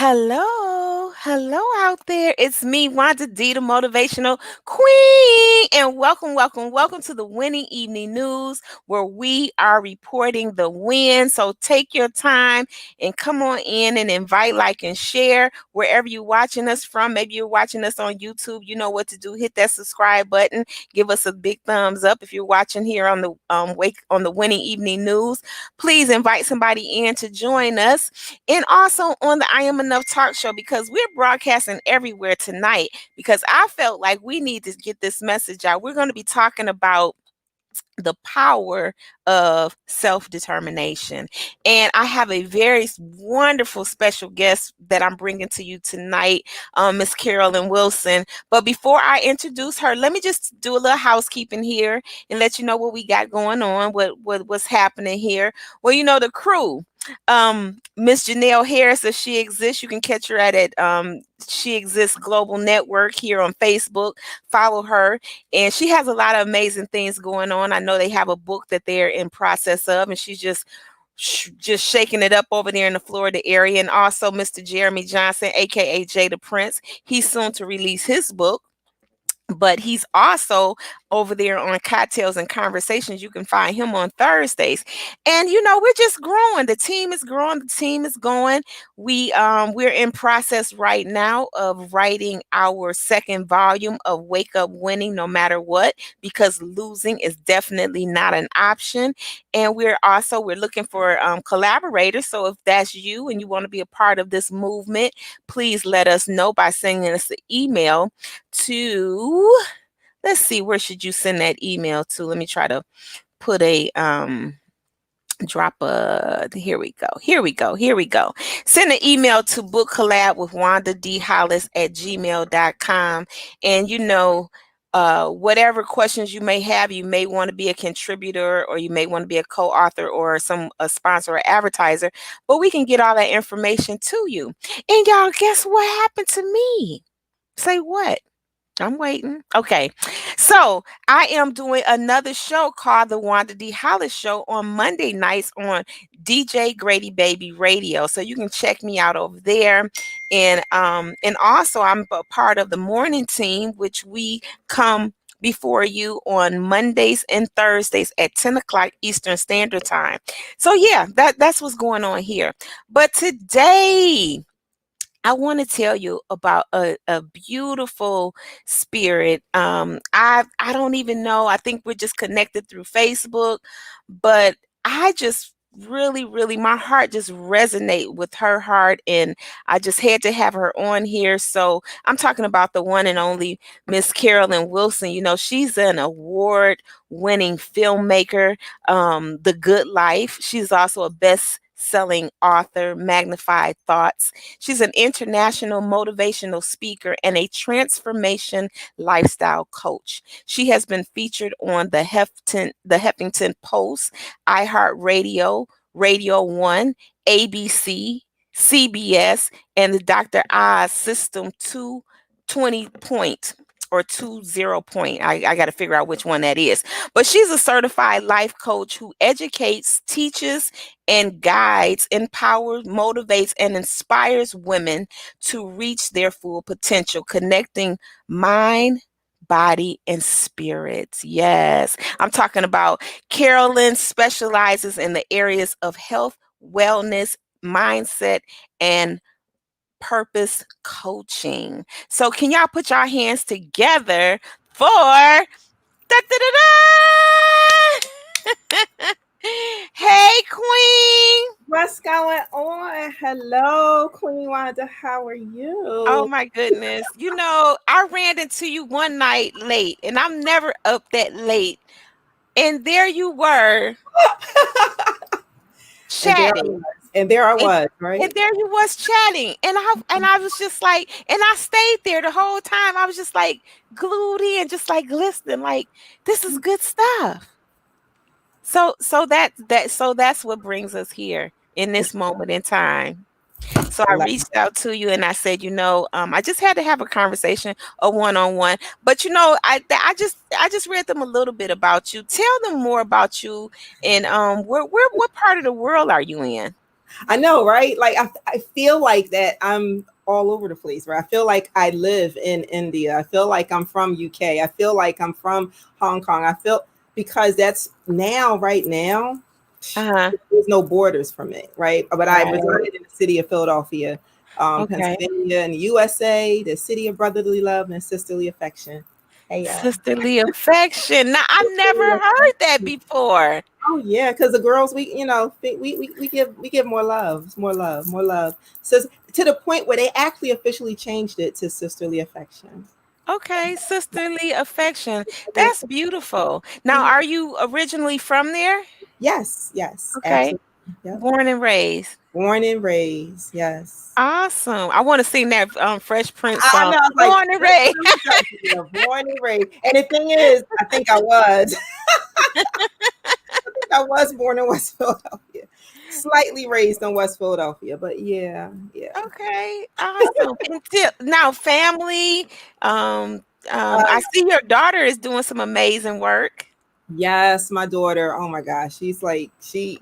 Hello out there. It's me, Wanda D, the motivational queen, and welcome to the Winning Evening News, where we are reporting the win. So take your time and come on in and invite, like, and share wherever you're watching us from. Maybe you're watching us on YouTube. You know what to do. Hit that subscribe button. Give us a big thumbs up if you're watching here on the Winning Evening News. Please invite somebody in to join us, and also on the I Am Enough talk show, because we're broadcasting everywhere tonight, because I felt like we need to get this message out. We're going to be talking about the power of self-determination. And I have a very wonderful special guest that I'm bringing to you tonight, Miss Carolyn Wilson. But before I introduce her, let me just do a little housekeeping here and let you know what we got going on, what's happening here. Well, the crew. Miss Janelle Harris, if she exists, you can catch her at She Exists Global Network here on Facebook. Follow her, and she has a lot of amazing things going on. I know they have a book that they're in process of, and she's just shaking it up over there in the Florida area. And also Mr. Jeremy Johnson, aka Jay the Prince, he's soon to release his book, but he's also over there on Cocktails and Conversations. You can find him on Thursdays. And we're just growing. The team is growing. The team is going. We're in process right now of writing our second volume of Wake Up Winning No Matter What, because losing is definitely not an option. And we're looking for collaborators. So if that's you and you want to be a part of this movement, please let us know by sending us an email to, let's see, where should you send that email to? Let me try to put a here we go. Send an email to book collab with Wanda D Hollis at gmail.com. And whatever questions you may have, you may want to be a contributor, or you may want to be a co-author, or a sponsor or advertiser, but we can get all that information to you. And y'all, guess what happened to me? Say what? I'm waiting. Okay. So I am doing another show called The Wanda D Hollis Show on Monday nights on DJ Grady Baby Radio. So you can check me out over there. And also I'm a part of the morning team, which we come before you on Mondays and Thursdays at 10 o'clock Eastern Standard Time. So yeah, that's what's going on here. But today I want to tell you about a beautiful spirit. I don't even know. I think we're just connected through Facebook, but I just really, my heart just resonate with her heart, and I just had to have her on here. So I'm talking about the one and only Miss Carolyn Wilson. She's an award-winning filmmaker, The Good Life. She's also a best-selling author, Magnified Thoughts. She's an international motivational speaker and a transformation lifestyle coach. She has been featured on the Huffington Post, iHeartRadio, Radio One, ABC, CBS, and the Dr. Oz System 220 Point or 20 Point. I got to figure out which one that is. But she's a certified life coach who educates, teaches, and guides, empowers, motivates, and inspires women to reach their full potential, connecting mind, body, and spirit. Yes, I'm talking about Carolyn specializes in the areas of health, wellness, mindset, and purpose coaching. So can y'all put your hands together for da, da, da, da. Hey, Queen. What's going on? Hello, Queen Wanda. How are Oh you? my goodness. I ran into you one night late, and I'm never up that late. And there you were and there I chatting. was. And there I And, was, and right? there you was chatting. And I was just like, and I stayed there the whole time. I was just like glued in, just like glistening, like this is good stuff. So that's what brings us here in this moment in time. So I I like reached out to you and I said, I just had to have a conversation, a one-on-one. But I just read them a little bit about you. Tell them more about you, and what part of the world are you in? I know, right? Like I feel like that I'm all over the place, right? I feel like I live in India. I feel like I'm from UK. I feel like I'm from Hong Kong. I feel because that's now, right now, Uh-huh. there's no borders for me, right? But I Right. resided in the city of Philadelphia, Okay. Pennsylvania, in the USA, the city of brotherly love and sisterly affection. Hey, y'all. Sisterly affection. Now, I've never Sisterly heard that affection. before. Oh yeah, because the girls, we give more love, more love, more love. So to the point where they actually officially changed it to sisterly affection. Okay, sisterly affection. Sisterly That's affection. beautiful. Now, Mhm. are you originally from there? Yes, yes, Okay. absolutely. Yep. Born and raised. Born and raised. Yes. Awesome. I want to sing that Fresh Prince I song. know. I was like, Born and raised. born and raised. And the thing is, I think I was. I think I was born in West Philadelphia, slightly raised in West Philadelphia, but yeah, yeah. Okay, awesome. Until now, family. Um, Uh, I see your daughter is doing some amazing work. yes, my daughter. Oh my gosh, she's like she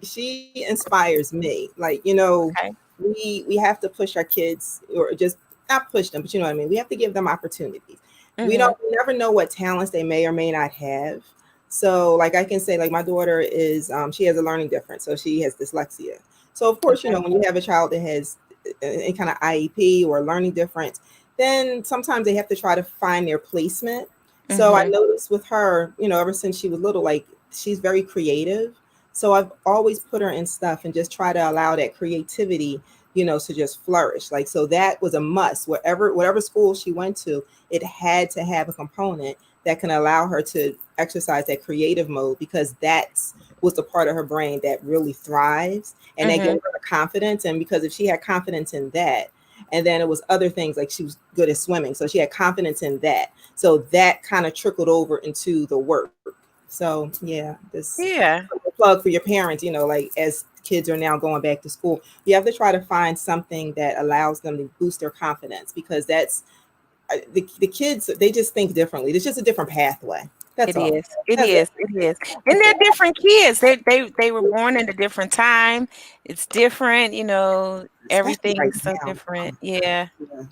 inspires me. Like Okay. we have to push our kids, or just not push them, but you know what I mean. We have to give them opportunities. Mm-hmm. We never know what talents they may or may not have. So like I can say, like my daughter is she has a learning difference, so she has dyslexia. So of course, Okay. when you have a child that has any kind of IEP or learning difference, then sometimes they have to try to find their placement. So I Mm-hmm. noticed with her, ever since she was little, like she's very creative. So I've always put her in stuff and just try to allow that creativity, to just flourish. Like, so that was a must. Whatever school she went to, it had to have a component that can allow her to exercise that creative mode, because that's was the part of her brain that really thrives, and that gave Mm-hmm. her the confidence. And because if she had confidence in that, and then it was other things, like she was good at swimming, so she had confidence in that, so that kind of trickled over into the work. So yeah, this Yeah, plug for your parents, like as kids are now going back to school, you have to try to find something that allows them to boost their confidence, because that's the kids, they just think differently. It's just a different pathway. That's it all. is. It That's it. is. It is. And they're different kids. They were born in a different time. It's different. Especially Everything right is so now. Oh different. my Yeah. God.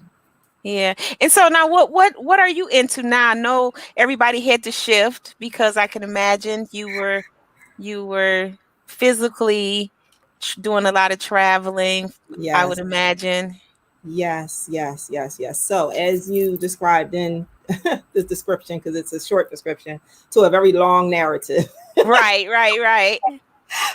Yeah. And so now what are you into now? I know everybody had to shift because I can imagine you were physically doing a lot of traveling, I Yeah. would Yes. imagine. Yes. Yes. Yes. Yes. So as you described in the description, because it's a short description to a very long narrative. Right, right, right.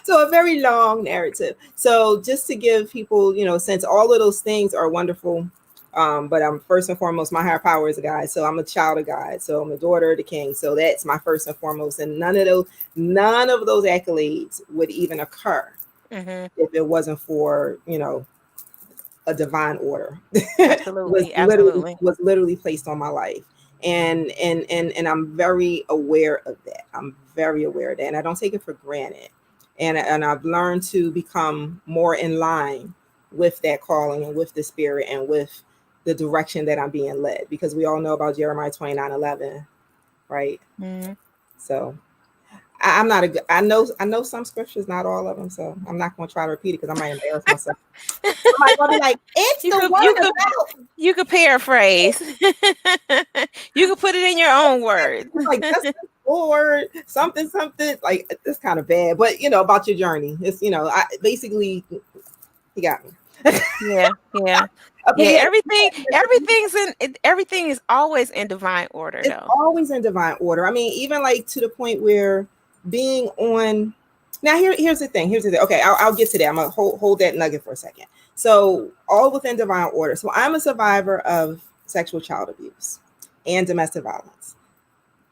So a very long narrative. So just to give people, since all of those things are wonderful, but I'm first and foremost, my higher power is a God. So I'm a child of God. So I'm a daughter of the King. So that's my first and foremost. And none of those accolades would even occur Mhm. if it wasn't for, a divine order was Absolutely, literally absolutely. was literally placed on my life. And I'm very aware of that. I'm very aware of that, and I don't take it for granted. And I've learned to become more in line with that calling and with the spirit and with the direction that I'm being led, because we all know about Jeremiah 29:11, right? Mhm. So I'm not a good, I know some scriptures, not all of them, so I'm not going to try to repeat it because I might embarrass myself. Somebody gonna be like, it's You the could you word could about. you could paraphrase. You could put it in your own words. It's like just this Lord, something, something. Like it's kind of bad, but about your journey. It's I basically he got me. Yeah, yeah. Yeah, Okay, everything is always in divine order it's though. always in divine order. I mean, even like to the point where being on. Now here's the thing. Here's the thing. Okay, I'll get to that. I'm gonna hold that nugget for a second. So all within divine order. So I'm a survivor of sexual child abuse and domestic violence.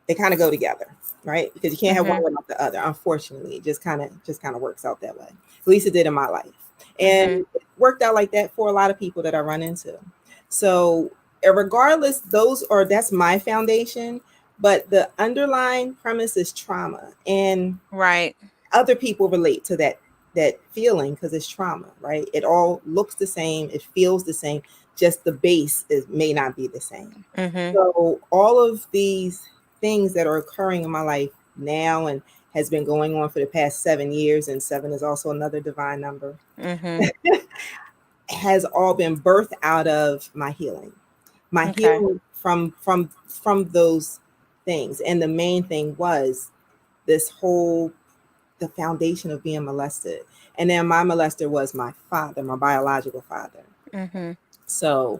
They kind of go together, right? Because you can't have one Mhm. without the other. Unfortunately, it just kind of works out that way. At least it did in my life, Mhm. and it worked out like that for a lot of people that I run into. So, regardless, that's my foundation. But the underlying premise is trauma, and Right. other people relate to that feeling because it's trauma, right? It all looks the same, it feels the same, just the base may not be the same. Mhm. So all of these things that are occurring in my life now, and has been going on for the past 7 years, and seven is also another divine number, Mhm. has all been birthed out of my healing. My Okay. healing from those things. And the main thing was this whole the foundation of being molested. And then my molester was my father, my biological father. Mhm. So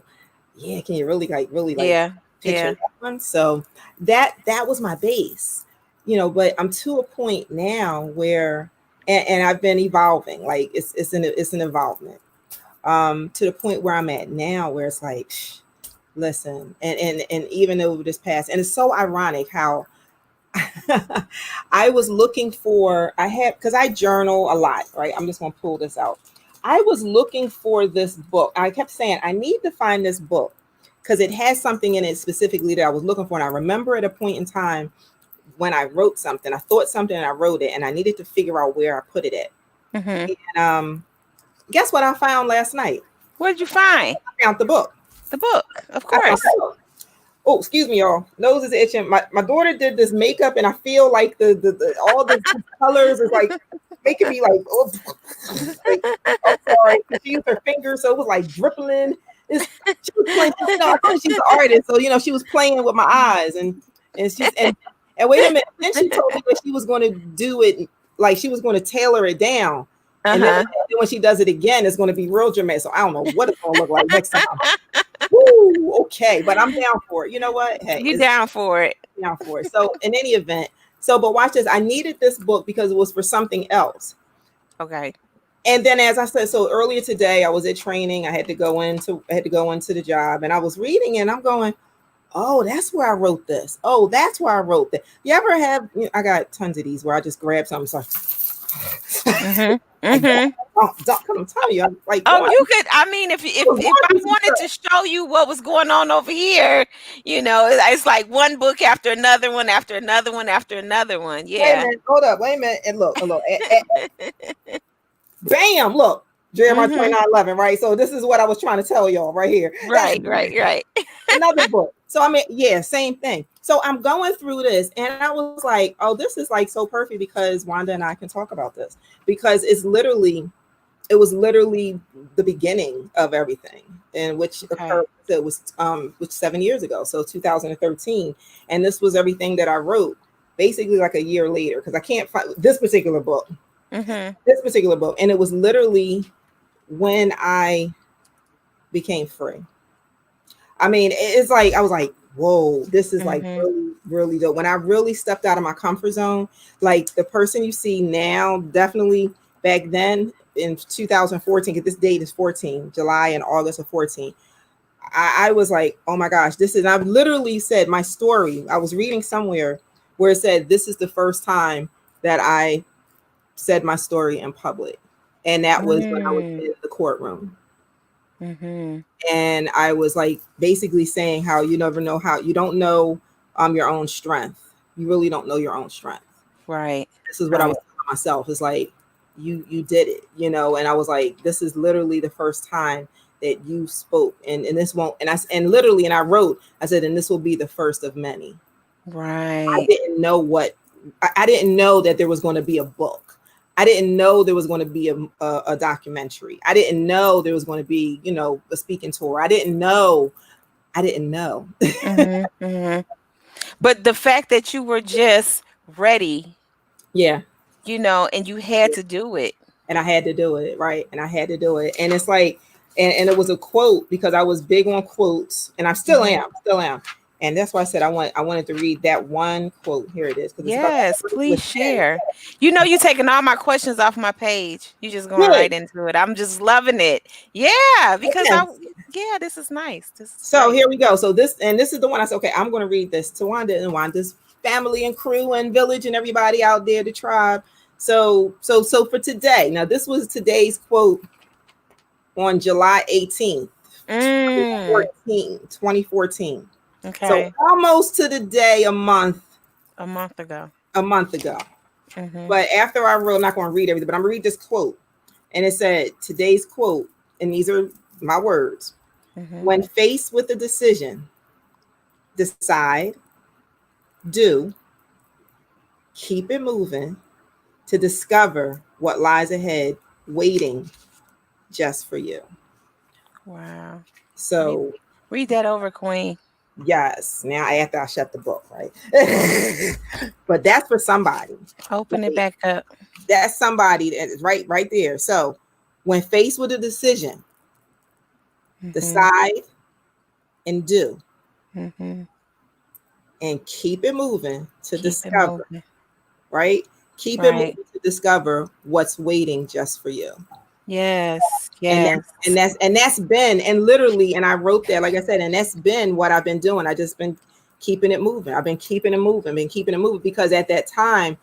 yeah, can you really Yeah. picture Yeah. that one? So that was my base, but I'm to a point now where and I've been evolving. Like it's an involvement. To the point where I'm at now where it's like listen, and even over this past, and it's so ironic how I was looking for, I had, because I journal a lot, right? I'm just going to pull this out. I was looking for this book. I kept saying, I need to find this book because it has something in it specifically that I was looking for. And I remember at a point in time when I wrote something, I thought something and I wrote it, and I needed to figure out where I put it at. Mhm. And guess what I found last night? What did you find? I found the book. The book, of I found course. the book. Oh, excuse me, y'all. Nose is itching. My daughter did this makeup, and I feel like the all the colors is like making me like, oh, like, I'm sorry. She used her fingers, so it was like dripping. She was playing. I told you she's an artist, so she was playing with my eyes, and wait a minute. Then she told me that she was going to do it, like she was going to tailor it down, and then Uh-huh. when she does it again, it's going to be real dramatic. So I don't know what it's going to look like next time. Woo, okay, but I'm down for it. You know what? Hey, You it's down for it? down for it. So in any event, but watch this. I needed this book because it was for something else. Okay. And then, as I said, so earlier today, I was at training. I had to go into the job, and I was reading, and I'm going, "Oh, that's where I wrote this. Oh, that's where I wrote that." You ever have? I got tons of these where I just grab something, so Mhm. like, Mhm. I'm telling you, I'm like Oh, going. you could. I mean, if I was if going I through some wanted stuff. to show you what was going on over here, it's like one book after another one after another one after another one. Wait a Yeah. minute, hold up, wait a minute, and look, bam, look, Jeremiah Mhm. 29:11, right? So this is what I was trying to tell y'all right here. That's Right. Right. Right. another book. So I mean, yeah, same thing. So I'm going through this, and I was like, oh, this is like so perfect because Wanda and I can talk about this because it was literally the beginning of everything, and which Okay. occurred. It was which 7 years ago, so 2013, and this was everything that I wrote basically like a year later because I can't find this particular book. Mhm. And it was literally when I became free. I mean, it's like I was like, whoa, this is like Mhm. really, really dope. When I really stepped out of my comfort zone, like the person you see now, definitely back then in 2014, because this date is 14, July and August of 14. I was like, oh my gosh, this is, I've literally said my story. I was reading somewhere where it said, this is the first time that I said my story in public. And that was when I was Mm. in the courtroom. Mhm. And I was like basically saying how you never know how you don't know your own strength. You really don't know your own strength. Right. This is what I was Right. telling myself. It's like you did it, and I was like, this is literally the first time that you spoke, and this won't, and literally, and I wrote, I said, and this will be the first of many. I Right. didn't know what I didn't know that there was going to be a book. I didn't know there was going to be a documentary. I didn't know there was going to be, a speaking tour. I didn't know. I didn't know. Mhm. Mhm. But the fact that you were just ready, Yeah. and you had to do it. And I had to do it, right? And I had to do it. And it's like, and it was a quote because I was big on quotes, and I Mhm. still am. And that's why I said I wanted to read that one quote. Here it is, because it's about Yes, please with men. share. You taking all my questions off my page. You just going Good. right into it. I'm just loving it. Yeah, because Again, yeah, this is nice. This is so great. here we go. So this is the one I said, okay, I'm going to read this to Wanda and Wanda's family and crew and village and everybody out there, the tribe. So for today, now this was today's quote on July 18th, Mm. 2014. So Okay. almost to the day A month ago. a month ago. Mhm. But after I wrote, I'm not going to read everything, but I'm going to read this quote. And it said, today's quote, and these are my words. Mhm. When faced with a decision, decide, do, keep it moving to discover what lies ahead, waiting just for you. Wow. Read, So, read that over, Queen. yes, now after I shut the book, right? But that's for somebody. Open it Like, back up. that's somebody that is right there. So, when faced with a decision, Mm-hmm. decide and do, Mm-hmm. and keep it moving to Keep it discover, moving. right? Keep it Right. moving to discover what's waiting just for you. Yes. and Yes. that's been, and literally, and I wrote that, like I said, and that's been what I've been doing. I just been keeping it moving. I've been keeping it moving, because at that time,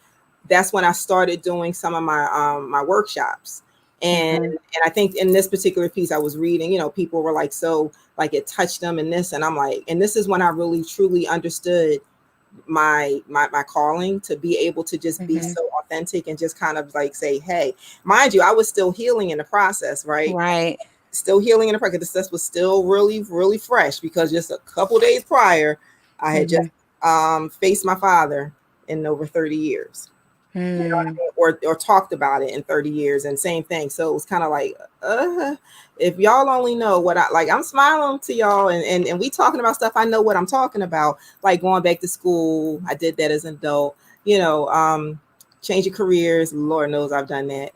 that's when I started doing some of my workshops. and Mm-hmm. and I think in this particular piece I was reading, people were like, so like it touched them in this, and I'm like, and this is when I really truly understood my calling, to be able to just be Mm-hmm. so authentic and just kind of like say, hey, mind you, I was still healing in the process, right? Right. Still healing in the process. This was still really, really fresh, because just a couple days prior, I had Mm-hmm. just faced my father in over 30 years. You know what I Mm. mean? Or talked about it in 30 years, and same thing. So it was kind of like, if y'all only know what I like, I'm smiling to y'all, and we talking about stuff I know what I'm talking about, like going back to school. I did that as an adult, changing careers. Lord knows I've done that.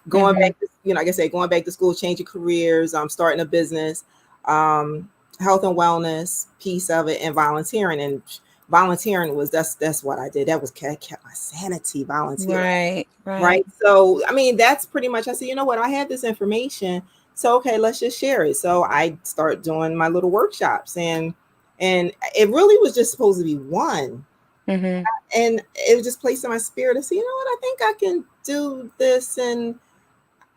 Going Mm-hmm. back to, like I said, going back to school, changing careers, starting a business, health and wellness piece of it, and volunteering. And volunteering was, that's what I did. That was kept my sanity, volunteering. Right. Right. Right. So I mean, that's pretty much, I said, you know what, I have this information, so okay, let's just share it. So I start doing my little workshops, and it really was just supposed to be one, Mm-hmm. and it was just placed in my spirit to say, you know what, I think I can do this. And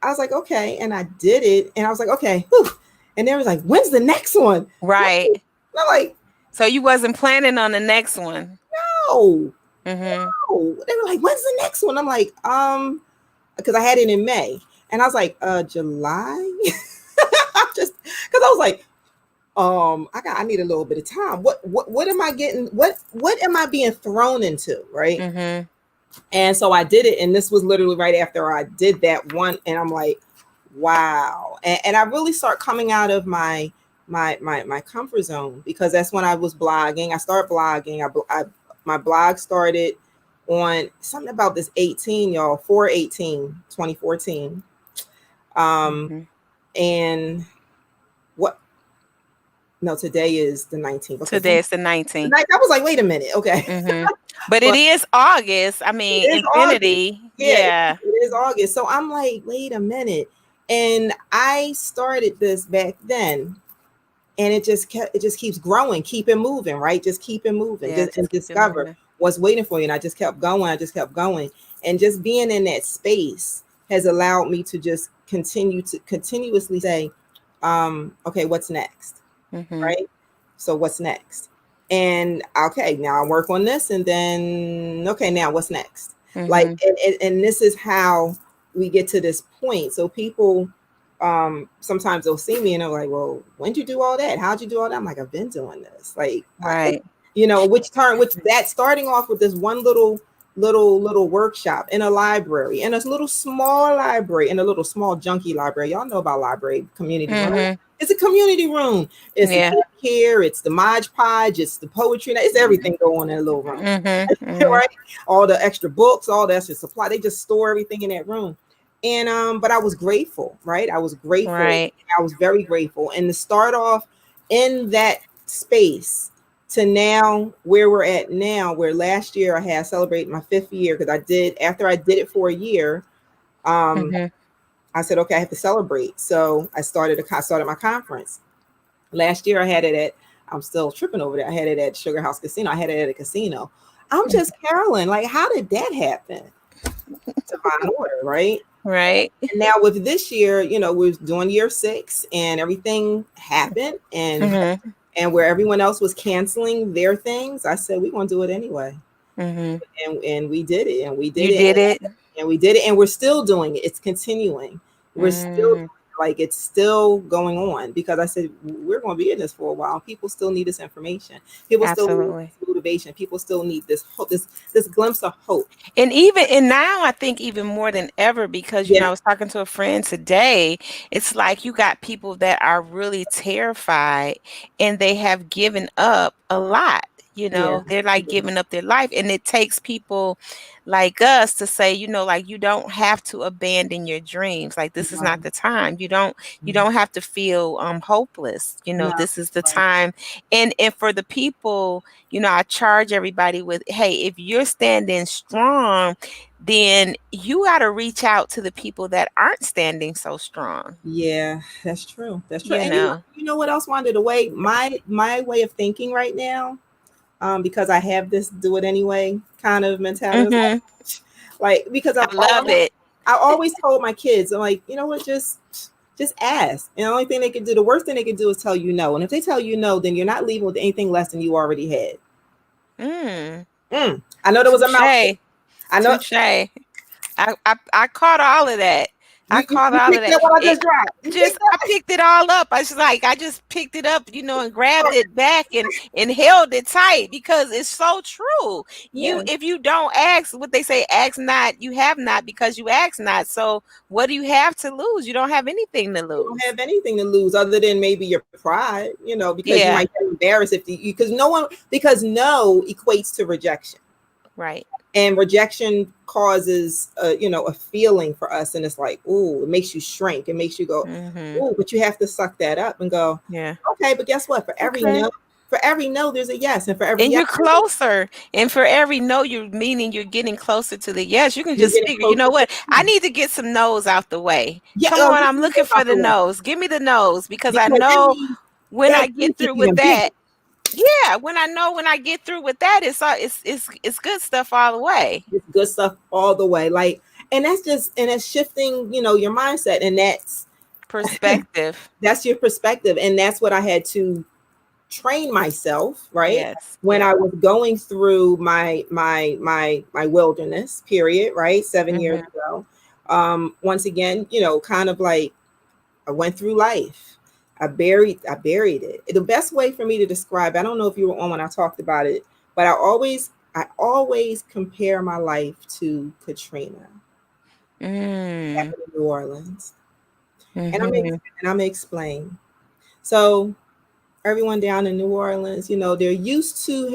I was like, okay, and I did it, and I was like, okay, whew. And they was like, when's the next one? Right. And I'm like, So you wasn't planning on the next one. no, Mm-hmm. no. They were like, when's the next one? I'm like, because I had it in May, and I was like, July. Just because I was like, I need a little bit of time. What am I getting? What am I being thrown into, right? Mm-hmm. And so I did it, and this was literally right after I did that one, and I'm like, wow. And I really start coming out of my comfort zone, because that's when I was blogging. I started blogging. My blog started on something about this 18, y'all, 4/18/2014. Um, Mm-hmm. and what? No, today is the 19th. Okay, so Today is the 19th. I was like, wait a minute, okay. Mm-hmm. But it But is August. I it mean, is August. infinity. Yeah, Yeah. it is August. So I'm like, wait a minute. And I started this back then, and it just keeps growing, keep it moving, right? Just keep it moving, Yeah. just and Just keep it discover moving. what's waiting for you. And I just kept going, and just being in that space has allowed me to just continuously say, okay, what's next? Mm-hmm. Right? So what's next? And okay, now I work on this, and then okay, now what's next? Like, Mm-hmm. and this is how we get to this point. So people sometimes they'll see me and they're like, well, when'd you do all that? How'd you do all that? I'm like, I've been doing this. Like, Right. which that starting off with this one little workshop in a library, in a little small library, in a little small junky library. Y'all know about library community room. Mm-hmm. It's a community room. It's the Yeah. kid here, it's the Mod Podge, it's the poetry, it's everything going on in a little room. Mm-hmm. Mm-hmm. Right? All the extra books, all the extra supply. They just store everything in that room. And but I was grateful, right? I was grateful. Right. I was very grateful. And to start off in that space to now where we're at now, where last year I had celebrated my 5th year, because after I did it for a year, um, Mm-hmm. I said, okay, I have to celebrate. So I started my conference. Last year I had it at, I'm still tripping over that. I had it at Sugar House Casino. I had it at a casino. I'm just Carolyn. Like, how did that happen? Divine order, right? Right. And now with this year, we're doing year 6, and everything happened, Mm-hmm. and where everyone else was canceling their things, I said we're gonna do it anyway. Mm-hmm. And we did it, and we did You it, did it. and we did it, and we're still doing it. It's continuing. We're still doing Mm. it. Like it's still going on because I said we're going to be in this for a while. People still need this information. People still need Absolutely. this motivation. People still need this hope, this glimpse of hope. And now I think even more than ever, because Yeah, I was talking to a friend today. It's like you got people that are really terrified, and they have given up a lot. yeah, They're like yeah. giving up their life, and it takes people like us to say, like, you don't have to abandon your dreams. Like, this is not No, the time. You don't have to feel hopeless. no, This is the right. time. And for the people, I charge everybody with, hey, if you're standing strong, then you got to reach out to the people that aren't standing so strong. Yeah, that's true. That's true. You And know. you know what else wanted the way my way of thinking right now, because I have this do it anyway kind of mentality. Mhm. Like because I love it. I always told my kids, I'm like, you know what, just ask. And the only thing they can do, the worst thing they can do is tell you no. And if they tell you no, then you're not leaving with anything less than you already had. Mm. I know there was a mouthful. Touche. I know Touche. I caught all of that. I caught you all of picked that. up what I just dropped. You picked I up. picked it all up. I just picked it up, and grabbed it back and held it tight, because it's so true. Yeah. If you don't ask, what they say, ask not, you have not, because you ask not. So what do you have to lose? You don't have anything to You don't lose. have anything to lose other than maybe your pride, because you might Yeah, get embarrassed if because no one because no equates to rejection. right. And rejection causes a feeling for us, and it's like, ooh, it makes you shrink. It makes you go, Mhm. ooh, but you have to suck that up and go, Yeah. okay, but guess what? Okay. For every no, there's a yes, and for every And yes, you're closer. And for every no, you're getting closer to the yes. You can you're just getting figure, you closer know to what? I the need to get some no's out the way. yeah. Come on, Get I'm the looking nose for out the the way no's. Give me the no's, because I because that know means when that I get dream gets through with even bigger. that. Yeah, when I get through with that, it's good stuff all the way. It's good stuff all the way, like, and that's shifting, your mindset, and Perspective. that's your perspective, and that's what I had to train myself, right? Yes. When Yep. I was going through my wilderness period, right? 7 years Mhm. ago. Once again, kind of like I went through life. I buried it. The best way for me to describe, I don't know if you were on when I talked about it, but I always compare my life to Katrina Mm. happened in New Orleans. And Mhm. I'm gonna explain. So everyone down in New Orleans, they're used to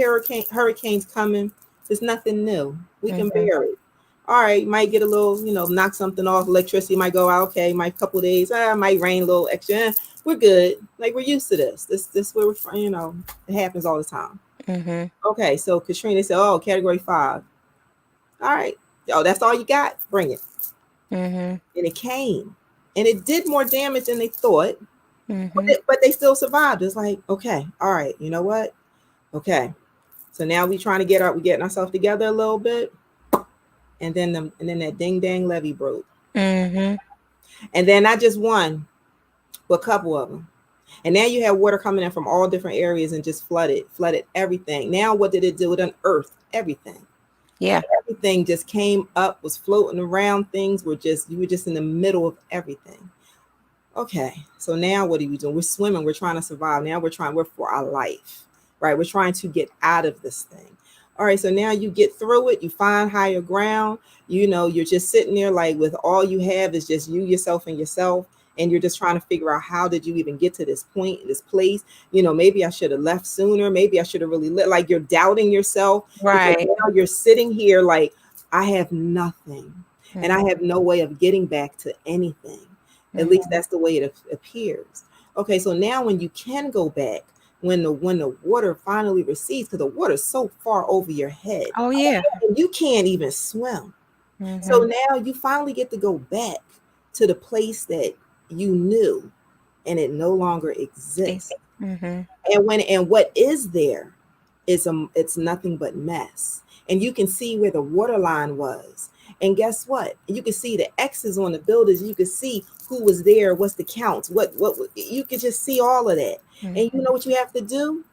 hurricanes coming. It's nothing new. We can Mhm. bear it. All right, might get a little, knock something off. Electricity might go out. Okay, might couple days. Might rain a little extra. We're good. Like we're used to this. This where we're from. It happens all the time. Mhm. Okay, so Katrina said, "Oh, Category 5. All right, oh, that's all you got. Bring it." Mhm. And it came, and it did more damage than they thought, Mhm. but they still survived. It's like, okay, all right, you know what? Okay, so now we getting ourselves together a little bit, and then that ding dang levee broke, Mhm. and then not just one, but a couple of them, and now you have water coming in from all different areas and just flooded everything. Now what did it do? It unearthed everything. Yeah. Everything just came up, was floating around. Things were just you were just in the middle of everything. Okay, so now what are you doing? We're swimming. We're trying to survive. Now we're for our life, right? We're trying to get out of this thing. All right, so now you get through it. You find higher ground. You're just sitting there like with all you have is just you, yourself, and yourself. And you're just trying to figure out how did you even get to this point, this place? Maybe I should have left sooner. Maybe I should have really like you're doubting yourself because Right. now you're sitting here like I have nothing and I Mhm. have no way of getting back to anything. At least Mhm. that's the way it appears. Okay, so now when you can go back, when the water finally recedes, because the water's so far over your head, Oh yeah. and you can't even swim. So Mhm. now you finally get to go back to the place that you knew, and it no longer exists. Mhm. And what is there is it's nothing but mess. And you can see where the water line was. And guess what? You can see the X's on the buildings. You can see who was there, what's the counts, what you can just see all of that. And you Mhm. know what you have to do?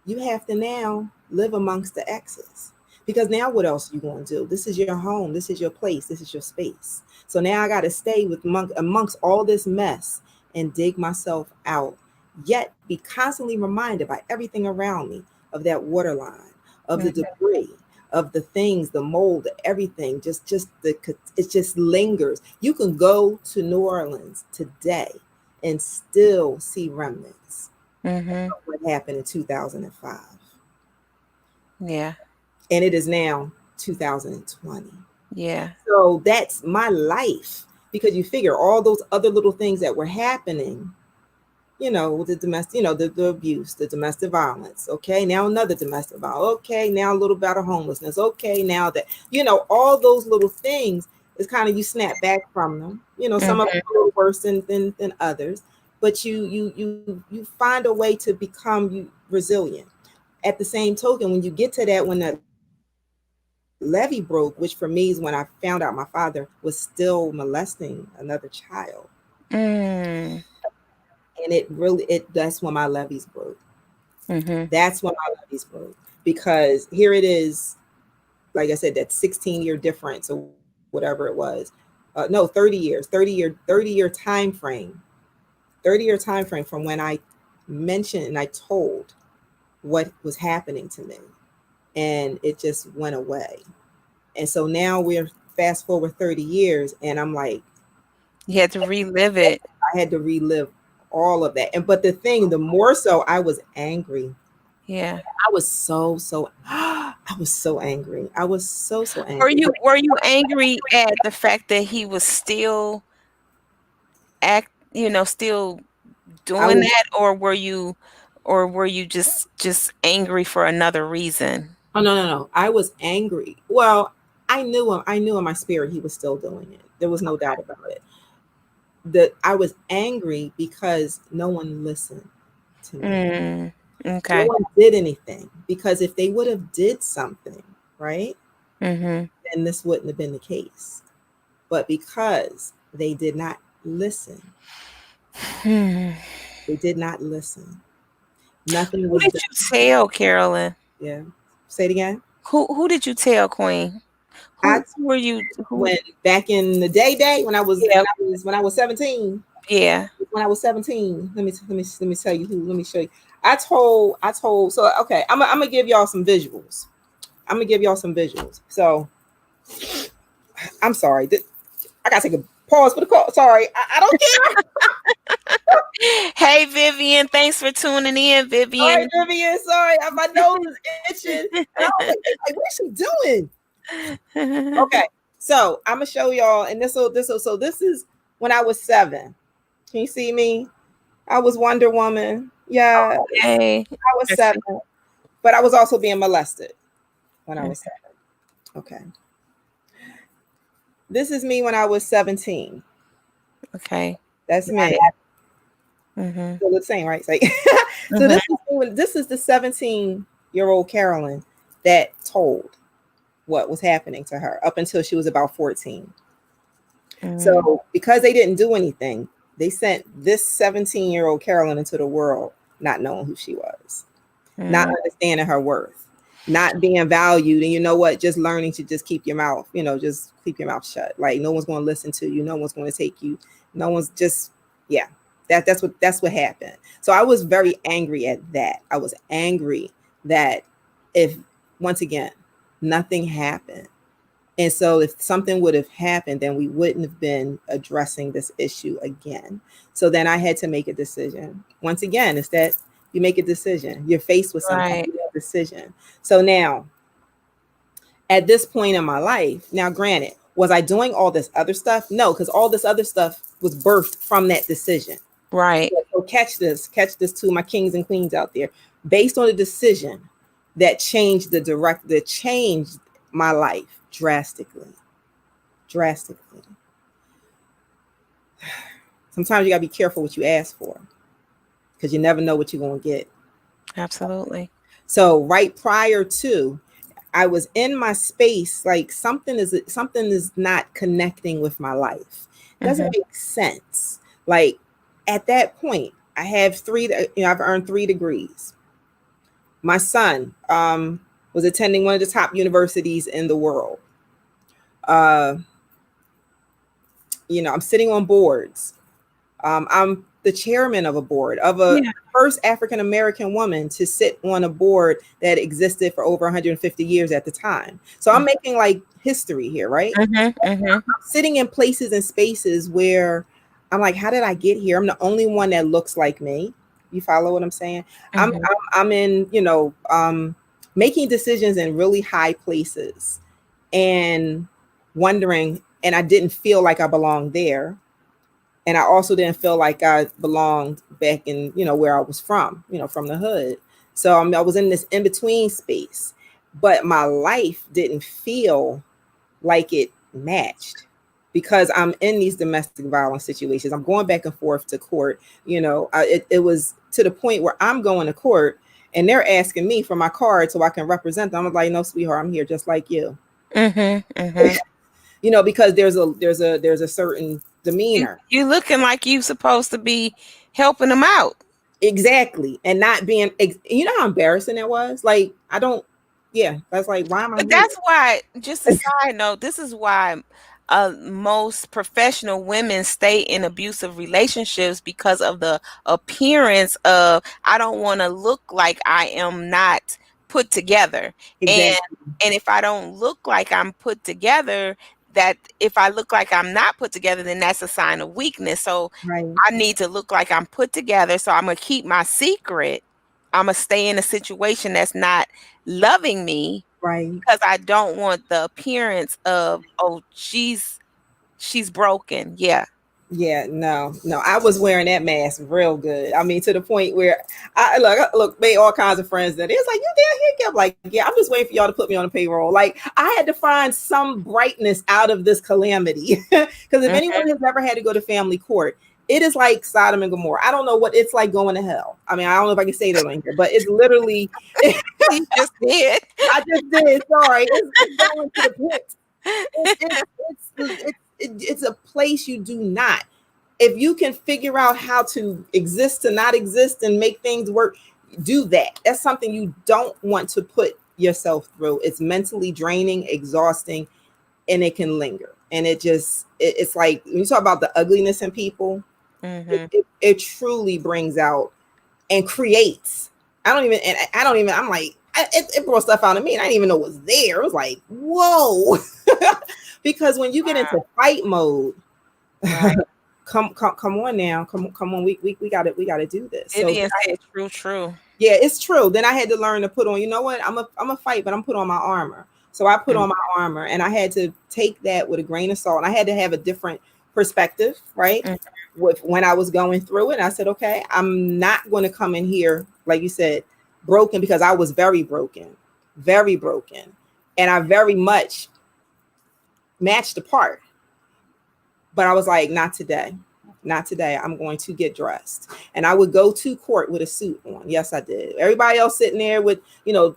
You have to now live amongst the X's. Because now what else are you going to do? This is your home. This is your place. This is your space. So now I got to stay with amongst all this mess and dig myself out, yet be constantly reminded by everything around me of that water line, of the Mhm. debris, of the things, the mold, everything. It just lingers. You can go to New Orleans today and still see remnants Mhm. of what happened in 2005, Yeah. and it is now 2020. Yeah. So that's my life, because you figure all those other little things that were happening, the domestic, the abuse, the domestic violence. Okay, now another domestic violence. Okay, now a little bit of homelessness. Okay, now that, all those little things is kind of, you snap back from them. Some of them Mhm. are a little worse than others, but you find a way to become resilient. At the same token, when you get to that, when that levee broke, which for me is when I found out my father was still molesting another child, Mm. and that's when my levees broke. Mhm. That's when my levees broke, because here it is, like I said, that 16-year difference or whatever it was. No, 30 years, 30-year time frame, 30-year time frame from when I mentioned and I told what was happening to me, and it just went away. And so now we're fast forward 30 years, and I'm like, You had to relive it. I had to relive all of that. And but the thing, the more so, I was angry. Yeah. I was so I was so angry. I was so Were angry. you were you angry at the fact that he was still still I doing was that, or were you just angry for another reason? Oh, no. I was angry. Well, I knew him. I knew in my spirit he was still doing it. There was no doubt about it. That I was angry because no one listened to me. Mm. No Okay. one did anything, because if they would have did something, right, Mhm. then this wouldn't have been the case. But because they did not listen, Hmm. they did not listen. Nothing Who was did done. you tell, Carolyn? Yeah. Say it again. Who did you tell, Queen? I Who were you who When back in the day when I was Yeah, when I was 17, yeah. when I was 17, let me tell you who. Let me show you. I told. So okay, I'm gonna give y'all some visuals. I'm gonna give y'all some visuals. So I'm sorry. I gotta take a pause for the call. Sorry, I don't care. Hey, Vivian, thanks for tuning in, All right, Vivian. Vivian. Sorry, my nose is itching, and I was like, "What's she doing?" Okay, so I'm gonna show y'all, and this is when I was 7. Can you see me? I was Wonder Woman. Yes, Hey, I was I 7, see. but I was also being molested when I Mm, was 7. Okay, this is me when I was 17. okay. That's Got me. it. Mhm. Still the same, right? It's like, so Mhm. this is the 17-year-old Carolyn that told what was happening to her up until she was about 14. Mhm. So because they didn't do anything, they sent this 17-year-old Carolyn into the world not knowing who she was, not Mhm. understanding her worth, not being valued. And you know what? Just learning to just keep your mouth, just keep your mouth shut. Like no one's going to listen to you. No one's going to take you. No one's just, yeah. That's what happened. So I was very angry at that. I was angry that if once again nothing happened. And so if something would have happened, then we wouldn't have been addressing this issue again. So then I had to make a decision. Once again, it's that you make a decision. You're faced with something, Right. you make a decision. So now, at this point in my life, now granted, was I doing all this other stuff? No, because all this other stuff was birthed from that decision. Right. So catch this to my kings and queens out there. Based on a decision that that changed my life drastically. Sometimes you gotta be careful what you ask for, because you never know what you're gonna get. Absolutely. So right prior to, I was in my space, like something is not connecting with my life. Doesn't Mhm. make sense. Like at that point, I have I've earned 3 degrees. My son was attending one of the top universities in the world. I'm sitting on boards. I'm the chairman of a board, of a Yeah. first African American woman to sit on a board that existed for over 150 years at the time. So I'm making like history here, right? Mhm. Mhm. Sitting in places and spaces where I'm like, how did I get here? I'm the only one that looks like me. You follow what I'm saying? I'm Mhm. I'm in, making decisions in really high places and wondering, and I didn't feel like I belonged there. And I also didn't feel like I belonged back in, where I was from, from the hood. So I was in this in between space, but my life didn't feel like it matched because I'm in these domestic violence situations. I'm going back and forth to court. It was to the point where I'm going to court and they're asking me for my card so I can represent them. I'm like, no, sweetheart, I'm here just like you. Mhm. Mhm. Because there's a certain You demeanor. you looking like you supposed to be helping them out. Exactly. And not being, how embarrassing that was. Like, I don't, yeah, that's like, why am I But here? that's why, just a side note, this is why most professional women stay in abusive relationships because of the appearance of, I don't want to look like I am not put together. And Exactly. and if I don't look like I'm put together, that if I look like I'm not put together, then that's a sign of weakness. So Right. I need to look like I'm put together. So I'm gonna keep my secret. I'm gonna stay in a situation that's not loving me Right. because I don't want the appearance of, "Oh, she's broken." Yeah. Yeah, no, no. I was wearing that mask real good. I mean, to the point where I look, made all kinds of friends that it's like, you down here? I'm like, yeah, I'm just waiting for y'all to put me on the payroll. Like, I had to find some brightness out of this calamity. Because if Mhm. anyone has ever had to go to family court, it is like Sodom and Gomorrah. I don't know what it's like going to hell. I mean, I don't know if I can say that on here, but it's literally, You just did. I just did. Sorry, it's going to the pit. It's a place you do not. If you can figure out how to exist to not exist and make things work, do that. That's something you don't want to put yourself through. It's mentally draining, exhausting, and it can linger. And it's like when you talk about the ugliness in people, Mhm. it truly brings out and creates. I'm like, it brought stuff out of me and I didn't even know it was there. It was like, whoa. Because when you get Wow. into fight mode, Right. come on now, come on, we gotta do this. So Vivian said, "True, true." yeah, it's true. Then I had to learn to put on, you know what, I'm a fight, but I'm put on my armor. So I put Mm. on my armor and I had to take that with a grain of salt. And I had to have a different perspective, right? Mm. With when I was going through it, I said, okay, I'm not going to come in here, like you said, broken, because I was very broken. And I very much matched the part. But I was like, not today. Not today. I'm going to get dressed. And I would go to court with a suit on. Yes, I did. Everybody else sitting there with, y'all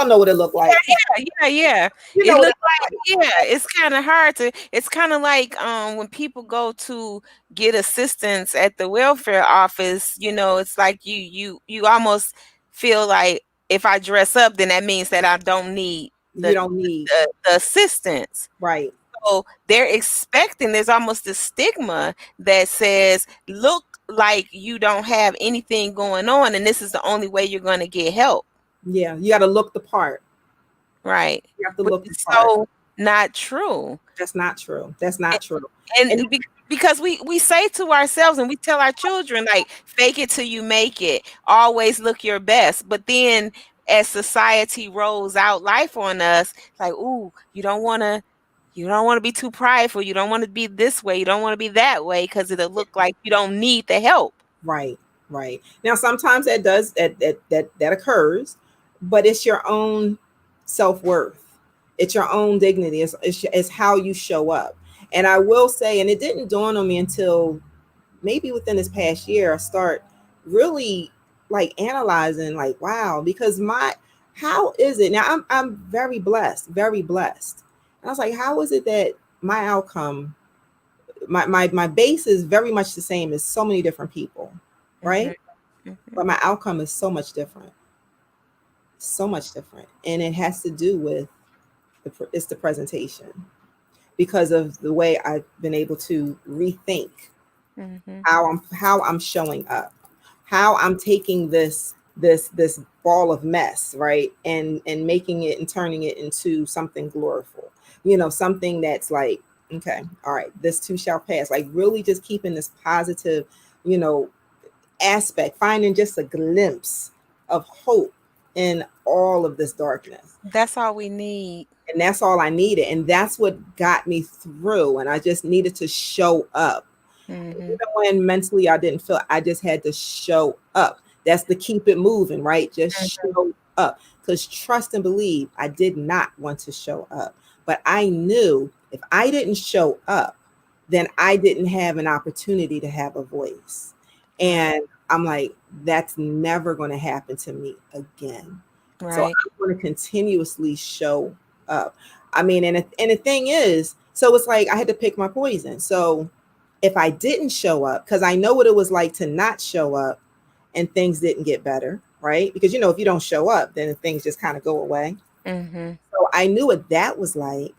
know what it looked like. Yeah, yeah, yeah. You know It what it looked looked like, like. yeah, it's kinda hard to, it's kinda like, when people go to get assistance at the welfare office, it's like you almost feel like, if I dress up, then that means that I don't need You the don't need, the assistance. right. So they're expecting, there's almost a stigma that says, "Look like you don't have anything going on, and this is the only way you're gonna get help." Yeah, you got to look the part. Right. You have to Which look the is part. so not true. That's not true. That's not true. And And because we say to ourselves and we tell our children, like, fake it till you make it, always look your best. But then as society rolls out life on us, it's like, ooh, you don't want to be too prideful. You don't want to be this way. You don't want to be that way because it'll look like you don't need the help. right, right. Now sometimes that occurs, but it's your own self-worth. It's your own dignity. It's how you show up. And I will say, and it didn't dawn on me until maybe within this past year, I start really like analyzing, like, wow, because how is it now? I'm very blessed, very blessed. And I was like, how is it that my outcome, my base is very much the same as so many different people, Mhm, right? mhm, But my outcome is so much different, and it has to do with it's the presentation because of the way I've been able to rethink Mm-hmm. how I'm showing up, how I'm taking this ball of mess, right, and making it and turning it into something gloriful, something that's like, okay, all right, this too shall pass, like really just keeping this positive, you know aspect, finding just a glimpse of hope in all of this darkness. That's all we need. And that's all I needed. And that's what got me through. And I just needed to show up. Mm-hmm. Even when mentally I didn't feel, I just had to show up. That's the keep it moving, right? Just show up. Because trust and believe, I did not want to show up. But I knew if I didn't show up, then I didn't have an opportunity to have a voice. Right. And I'm like, that's never going to happen to me again. So Right. I'm going to continuously show up. I mean, and the thing is, so it's like I had to pick my poison. So if I didn't show up, because I know what it was like to not show up and things didn't get better, right? Because, if you don't show up, then things just kind of go away. Mm-hmm. So I knew what that was like,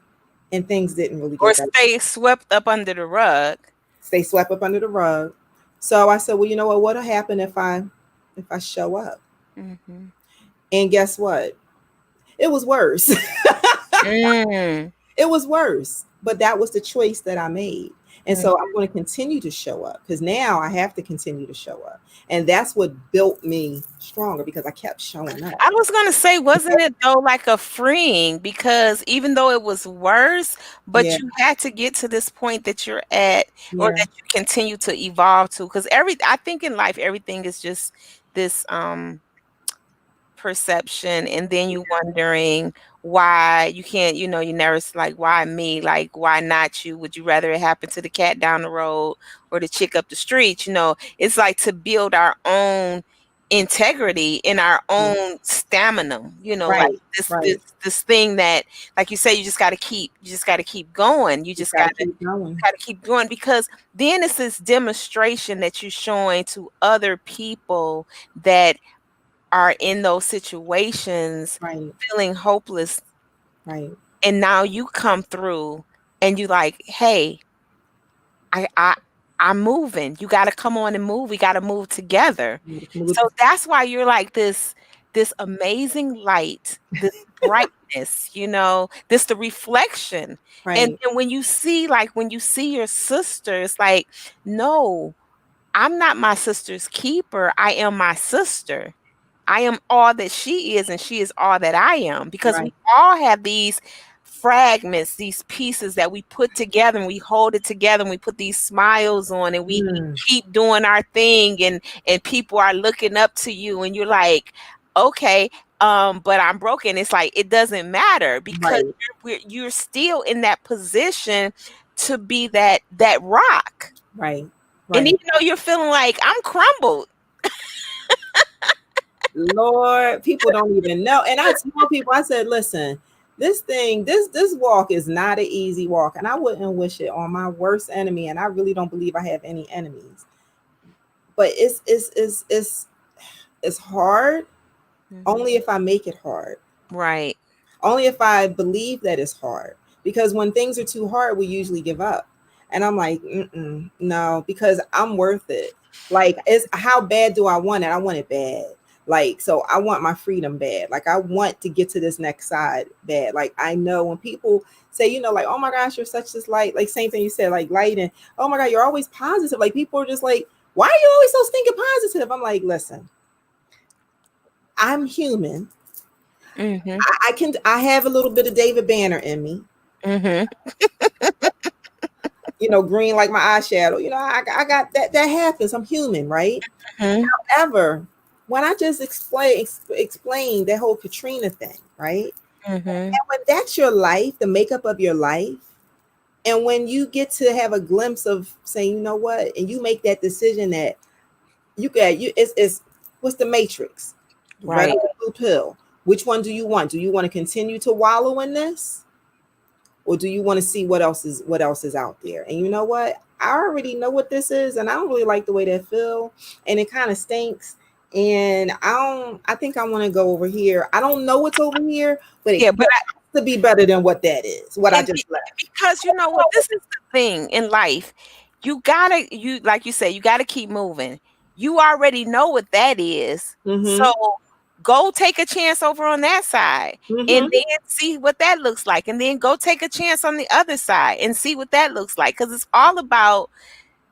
and things didn't really Or get better. stay swept up under the rug. They swept up under the rug. So I said, well, you know what? What'll happen if I show up? Mm-hmm. And guess what? It was worse. Mm. It was worse, but that was the choice that I made. And Mm. so I'm going to continue to show up, because now I have to continue to show up. And that's what built me stronger, because I kept showing up. I was gonna say, wasn't it though like a freeing? Because even though it was worse, but Yeah, you had to get to this point that you're at, or yeah, that you continue to evolve to. Because I think in life, everything is just this perception, and then you wondering why you can't, you never like, why me, like why not you? Would you rather it happen to the cat down the road or the chick up the street? It's like to build our own integrity in our yeah. own stamina, like Right, this this right. this thing that, like you say, you just got to keep going. You Just just got got to to keep going. got to keep going, because then it's this demonstration that you're showing to other people that are in those situations Right, feeling hopeless, right. and now you come through and you like, hey, I I'm moving. You got to come on and move. We got to move together. So that's why you're like this amazing light, this brightness, this the reflection. And Right, then when you see your sister, it's like, no, I'm not my sister's keeper. I am my sister. I am all that she is, and she is all that I am, because we right. all have these fragments, these pieces that we put together, and we hold it together, and we put these smiles on, and we Mm, keep doing our thing, and people are looking up to you, and you're like, okay, but I'm broken. It's like it doesn't matter, because right, you're still in that position to be that rock. right, And right. even though you're feeling like I'm crumbled. Lord, people don't even know. And I tell people, I said, listen, this walk is not an easy walk, and I wouldn't wish it on my worst enemy. And I really don't believe I have any enemies. But it's hard Mhm. only if I make it hard. Right. Only if I believe that it's hard. Because when things are too hard, we usually give up. And I'm like, no, because I'm worth it. Like, it's how bad do I want it? I want it bad. Like, so I want my freedom bad. Like, I want to get to this next side bad. Like, I know when people say, like, oh my gosh, you're such this light. Like, same thing you said, like light, and oh my God, you're always positive. Like, people are just like, why are you always so stinking positive? I'm like, listen, I'm human. Mhm. I have a little bit of David Banner in me, Mhm. green like my eyeshadow. I got that happens. I'm human, right? Mhm. However, when I just explain that whole Katrina thing, right? Mhm. And when that's your life, the makeup of your life, and when you get to have a glimpse of saying, you know what, and you make that decision that it's what's the matrix? The red or Right. the blue pill? Which one do you want? Do you want to continue to wallow in this? Or do you want to see what else is out there? And you know what? I already know what this is, and I don't really like the way that feel, and it kind of stinks. And I think I want to go over here. I don't know what's over here, but it Yeah, but has to be better than what that is. What I and just left. because you know what, this is the thing in life. you like you said, you gotta keep moving. You already know what that is. So Mm-hmm. go take a chance over on that side and Mm-hmm. then see what that looks like. And then go take a chance on the other side and see what that looks like. Because it's all about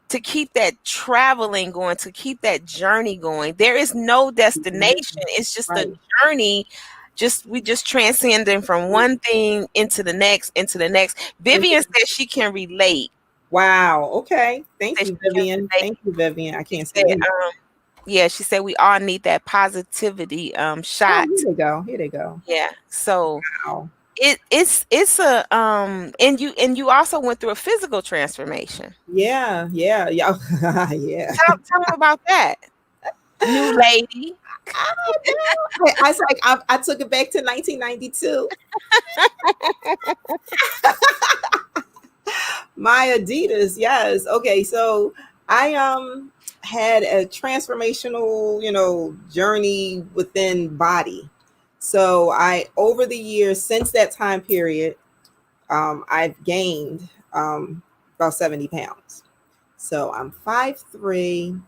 to keep that traveling going, to keep that journey going. There is no destination. It's just a Right. journey. Just we just transcending from one thing into the next, into the next. Vivian says she can relate. Wow. Okay. Thank Said you, she can Vivian. relate. Thank you, Vivian. I She can't see said, any. yeah, she said we all need that positivity Oh, shot. here they go. Here they go. Yeah. So Wow. it's a and you also went through a physical transformation. Yeah. Yeah. Yeah. Yeah. Tell them about that. New lady. I know. I was like, I took it back to 1992. My Adidas, yes. Okay, so I had a transformational, journey within body. So I over the years since that time period, I've gained about 70 pounds. So I'm 5'3",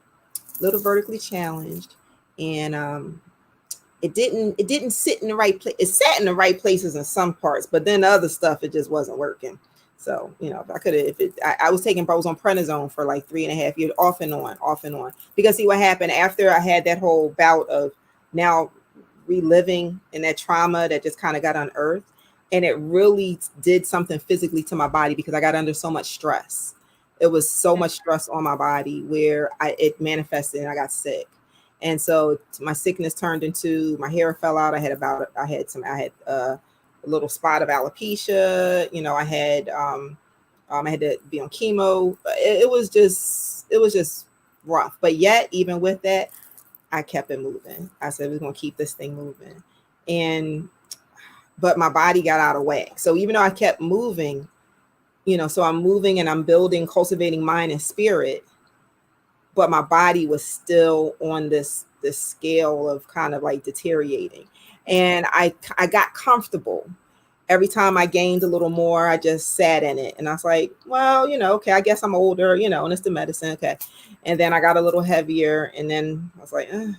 little vertically challenged, and it didn't sit in the right place. It sat in the right places in some parts, but then the other stuff it just wasn't working. So if I could have, if it, I was taking, I was on prednisone for like 3.5 years, off and on. Because see what happened after I had that whole bout of now reliving and that trauma that just kind of got unearthed, and it really did something physically to my body because I got under so much stress. It was so much stress on my body where it manifested and I got sick. And so my sickness turned into my hair fell out. I had a little spot of alopecia. I had to be on chemo. It was just rough. But yet, even with that, I kept it moving. I said we're gonna keep this thing moving, and but my body got out of whack. So even though I kept moving, so I'm moving and I'm building, cultivating mind and spirit, but my body was still on this scale of kind of like deteriorating. And I got comfortable. Every time I gained a little more, I just sat in it, and I was like, well, okay, I guess I'm older, and it's the medicine. Okay. And then I got a little heavier, and then I was like, and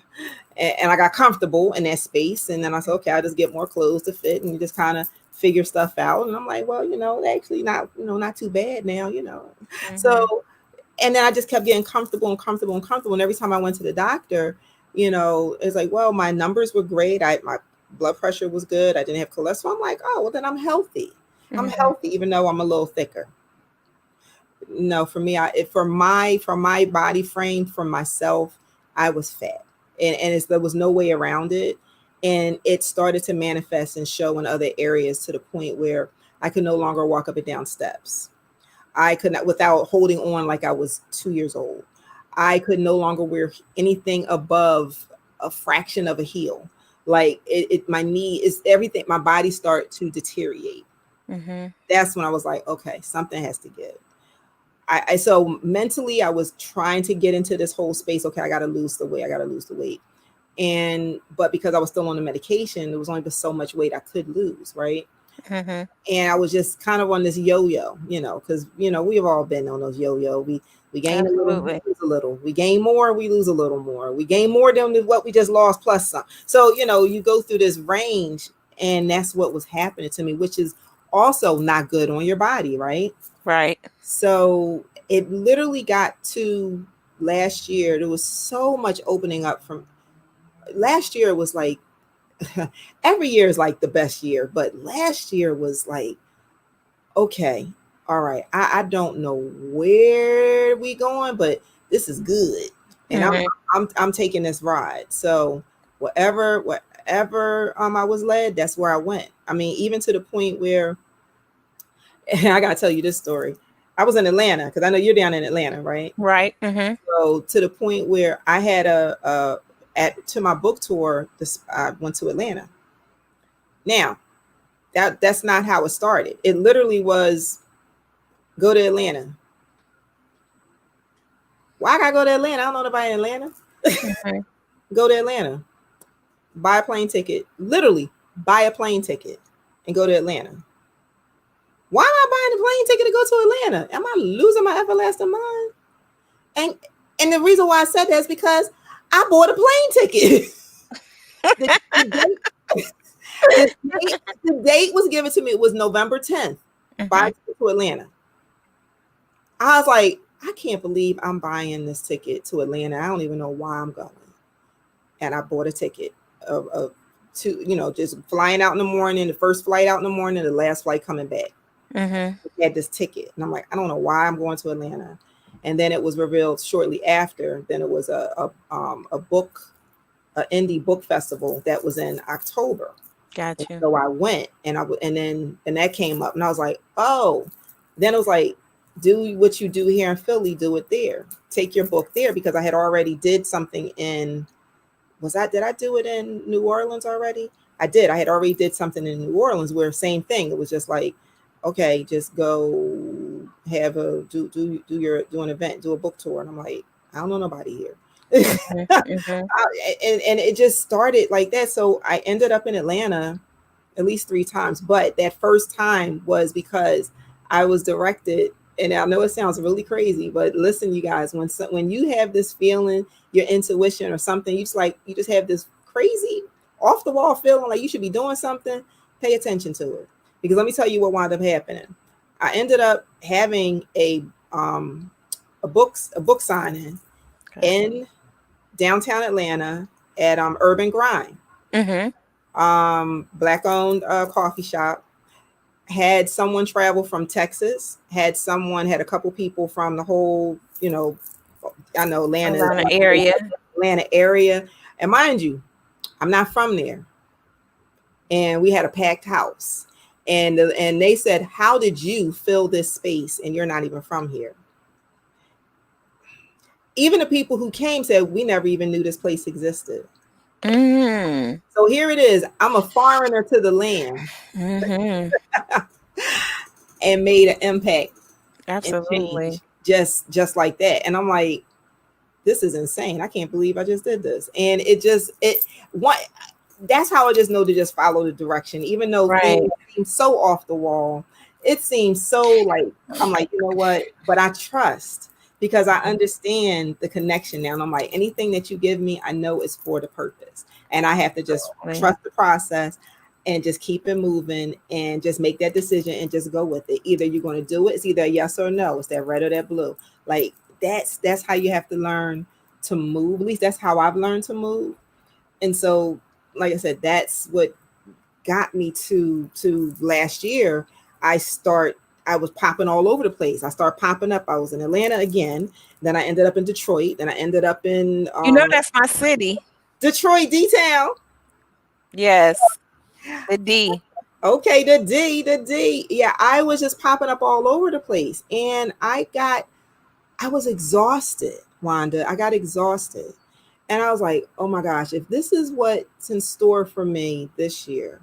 I got comfortable in that space, and then I said, okay, I'll just get more clothes to fit, and you just kind of figure stuff out. And I'm like, well, actually not too bad now. Mm-hmm. So, and then I just kept getting comfortable and comfortable and comfortable. And every time I went to the doctor, it's like, well, my numbers were great. My blood pressure was good. I didn't have cholesterol. I'm like, oh, well, then I'm healthy. I'm Mm-hmm. healthy, even though I'm a little thicker. No, for me, for my body frame, for myself, I was fat, and there was no way around it. And it started to manifest and show in other areas to the point where I could no longer walk up and down steps. I could not, without holding on like I was 2 years old. I could no longer wear anything above a fraction of a heel. Like my knee is everything. My body started to deteriorate. Mm-hmm. That's when I was like, okay, something has to give. So mentally, I was trying to get into this whole space. Okay, I got to lose the weight. I got to lose the weight. But because I was still on the medication, there was only but so much weight I could lose, right? Mm-hmm. And I was just kind of on this yo-yo, because we've all been on those yo-yo. We gain a little, we Absolutely. lose a little. We gain more, we lose a little more. We gain more than what we just lost plus some. So you go through this range, and that's what was happening to me, which is also not good on your body, right? Right. So it literally got to last year. There was so much opening up from last year. It was like every year is like the best year, but last year was like, okay, all right, I don't know where we going, but this is good, and I'm Mm-hmm. I'm I'm taking this ride. So whatever I was led, that's where I went. I mean, even to the point where I gotta tell you this story. I was in Atlanta because I know you're down in Atlanta, right? Right. Mm-hmm. So to the point where I had at to my book tour, I went to Atlanta. Now that's not how it started. It literally was go to Atlanta. Why I gotta go to Atlanta? I don't know nobody in Atlanta. Mm-hmm. Go to Atlanta. Buy a plane ticket. Literally buy a plane ticket and go to Atlanta. Why am I buying a plane ticket to go to Atlanta? Am I losing my everlasting mind? And and the reason why I said that is because I bought a plane ticket. the date, the date was given to me. It was November 10th. Buy Mhm. a ticket to Atlanta. I was like, I can't believe I'm buying this ticket to Atlanta. I don't even know why I'm going. And I bought a ticket of to, just flying out in the morning, the first flight out in the morning, the last flight coming back. Mhm. I had this ticket. And I'm like, I don't know why I'm going to Atlanta. And then it was revealed shortly after. Then it was a book, an indie book festival that was in October. And Got you. so I went, and that came up, and I was like, oh. Then it was like, do what you do here in Philly, do it there. Take your book there, because I had already did something in. Did I do it in New Orleans already? I did. I had already did something in New Orleans where same thing. It was just like, okay, just go have a do an event, do a book tour, and I'm like, I don't know nobody here. Mhm. Mhm. And it just started like that. So I ended up in Atlanta at least 3 times. But that first time was because I was directed. And I know it sounds really crazy, but listen, you guys, when you have this feeling, your intuition or something, you just have this crazy off the wall feeling like you should be doing something. Pay attention to it, because let me tell you what wound up happening. I ended up having a book signing Okay. in downtown Atlanta at Urban Grind, Mhm. black owned coffee shop. Had someone travel from Texas. Had a couple people from the whole, I know Atlanta is Around the one of the area. Atlanta area. And mind you, I'm not from there. And we had a packed house. And they said, how did you fill this space and you're not even from here? Even the people who came said, we never even knew this place existed. Mm. So here it is. I'm a foreigner to the land Mhm. and made an impact and Absolutely. change just like that. And I'm like, this is insane. I can't believe I just did this. And what that's how I just know to just follow the direction, even though things Right. seem so off the wall. It seems so like, I'm like, you know what? But I trust, because I understand the connection now. And I'm like, anything that you give me, I know is for the purpose. And I have to just Absolutely. trust the process and just keep it moving and just make that decision and just go with it. Either you're going to do it, it's either a yes or no. It's that red or that blue. Like that's how you have to learn to move. At least that's how I've learned to move. And so, like I said, that's what got me to last year. I was popping all over the place. I started popping up. I was in Atlanta again. Then I ended up in Detroit. Then I ended up in You know that's my city. Detroit D Town. Yes. The D. Okay, the D. Yeah, I was just popping up all over the place. And I was exhausted, Wanda. I got exhausted. And I was like, oh my gosh, if this is what's in store for me this year,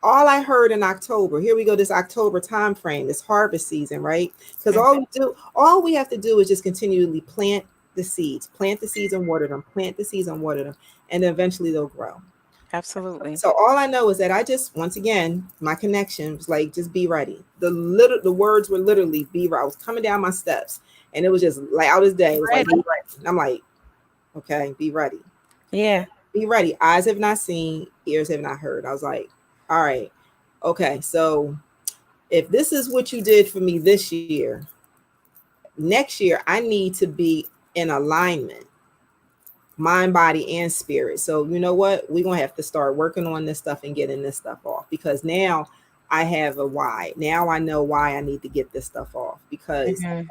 all I heard in October, here we go, this October time frame, this harvest season, right? Because Mhm. all we have to do is just continually plant the seeds and water them, plant the seeds and water them, and then eventually they'll grow. Absolutely. So all I know is that I just, once again, my connection was like, just be ready. The words were literally be ready. I was coming down my steps, and it was just like out as day. Be It was like, be ready. ready. I'm like, okay, be ready. Yeah. Be ready. Eyes have not seen, ears have not heard. I was like, all right, okay. So if this is what you did for me this year, next year I need to be in alignment, mind, body, and spirit. So you know what? We're gonna have to start working on this stuff and getting this stuff off, because now I have a why. Now I know why I need to get this stuff off, because Mhm.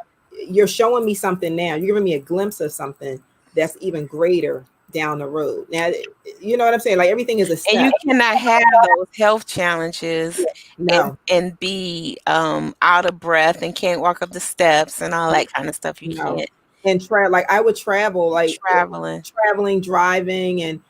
you're showing me something now. You're giving me a glimpse of something that's even greater down the road. Now, you know what I'm saying? Like everything is a And step. you cannot have those health challenges No, and be out of breath and can't walk up the steps and all that kind of stuff. You no. can't And like I would travel, like traveling. traveling, driving, and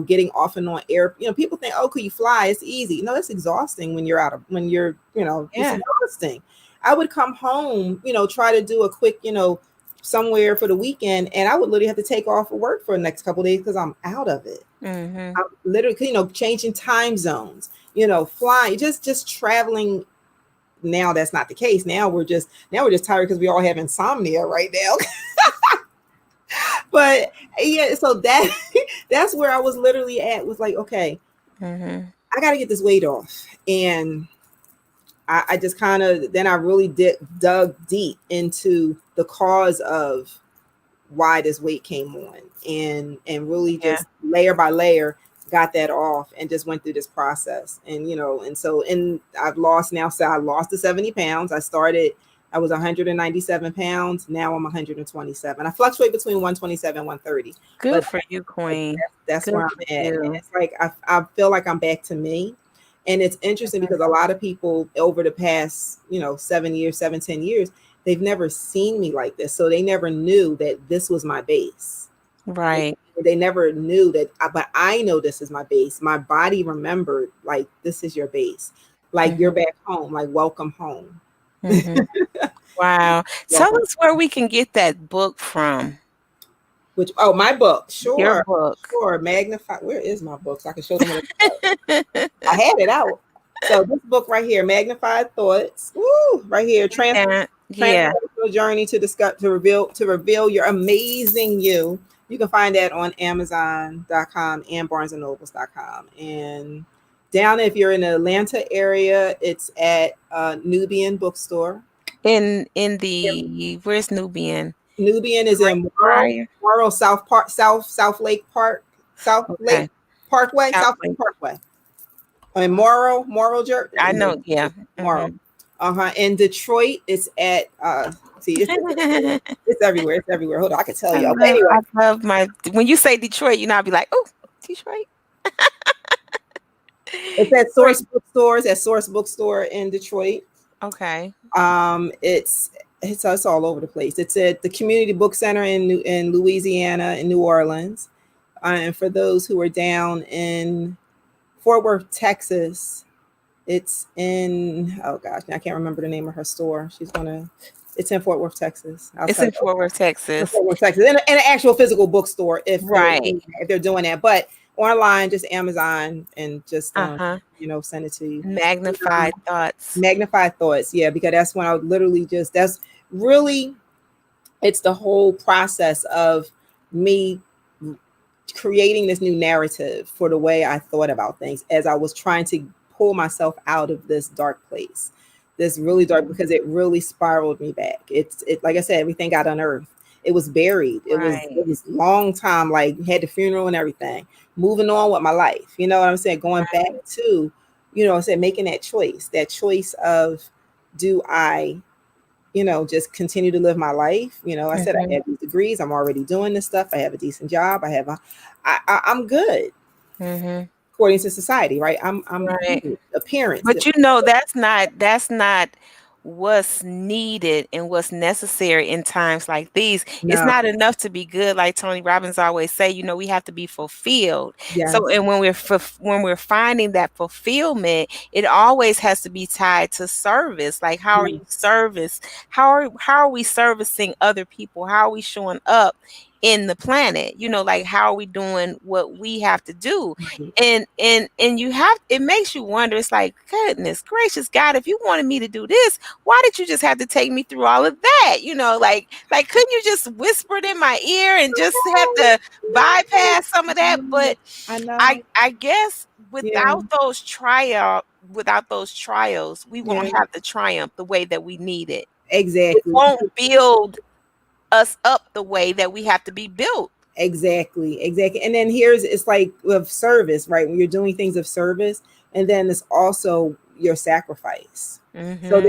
getting off and on air. People think, oh, could you fly? It's easy. No, it's exhausting when you're when you're, it's Yeah. exhausting. I would come home, try to do a quick, somewhere for the weekend, and I would literally have to take off of work for the next couple of days because I'm out of it. Mhm. I'm literally, changing time zones. flying, just traveling. Now that's not the case. Now we're just tired because we all have insomnia right now. But yeah, so that's where I was literally at, was like, okay, Mm-hmm. I got to get this weight off. And I just kind of, then I really dug deep into the cause of why this weight came on, and really Yeah. just layer by layer got that off, and just went through this process. And I've lost now. So I lost the 70 pounds. I was 197 pounds. Now I'm 127. I fluctuate between 127 and 130, Good but for you, Queen. that's Good where I'm for at. And you. it's like, I feel like I'm back to me. And it's interesting because a lot of people over the past, 7 years, 7, 10 years, they've never seen me like this. So they never knew that this was my base. Right. They never knew that, but I know this is my base. My body remembered, like, this is your base. Like, you're Mm-hmm. back home, like, welcome home. Mm-hmm. Wow. Tell Welcome. us where we can get that book from. Which, oh, my book. Your Sure. book. Sure. Magnified. Where is my book? So I can show them what it's about. I had it out. So this book right here, Magnified Thoughts. Woo, right here. Yeah. Transformational journey to discuss, to reveal your amazing you. You can find that on Amazon.com and BarnesandNobles.com. And down, if you're in the Atlanta area, it's at Nubian Bookstore. In the where's Nubian? Nubian is in Briar. Morrow, South Lake Park, South Lake Okay. Parkway, South South Lake Lake. Parkway. In Morrow, I know. Yeah. Morrow. Hmm. In Detroit, it's at see, it's everywhere. It's everywhere. Hold on, I can tell you. Okay, anyway, I love my when you say Detroit, I'll be like, oh, Detroit. it's at Great. Source Bookstores, at Source Bookstore in Detroit. Okay. It's all over the place. It's at the Community Book Center in Louisiana, in New Orleans. And for those who are down in Fort Worth, Texas, it's in, oh gosh, I can't remember the name of her store. It's in Fort Worth, Texas. I'll It's tell in you. Fort Worth, In Texas. Fort Worth, Texas, in an actual physical bookstore, Right. if they're doing that. But online, just Amazon, and just Uh-huh. send it to you. Magnified thoughts. Magnified Thoughts, yeah, because that's when I would literally that's really, it's the whole process of me creating this new narrative for the way I thought about things, as I was trying to pull myself out of this dark place, this really dark, because it really spiraled me back. It like I said, everything got unearthed. It was buried. Right. It was long time, like, had the funeral and everything. Moving on with my life. You know what I'm saying? Going back Right. to, I said, making that choice of, do I, just continue to live my life. I said, I Mm-hmm. have these degrees. I'm already doing this stuff. I have a decent job. I'm good Mm-hmm. according to society, right? I'm Right. good. Appearance. But that's not what's needed and what's necessary in times like these. It's No. not enough to be good, like Tony Robbins always say. We have to be fulfilled. So, Yes. and when we're finding that fulfillment, it always has to be tied to service. Like, how are you Yes. service? How are we servicing other people? How are we showing up in the planet? Like, how are we doing what we have to do? Right. And it makes you wonder. It's like, goodness gracious, God, if you wanted me to do this, why did you just have to take me through all of that? Like couldn't you just whisper it in my ear and just have to bypass some of that? But I i know. i guess Yeah. without those trials, we won't Yeah. have the triumph the way that we need it. It Exactly. won't build us up the way that we have to be built. Exactly, exactly. And then it's like with service, right? When you're doing things of service, and then it's also your sacrifice. So Hmm.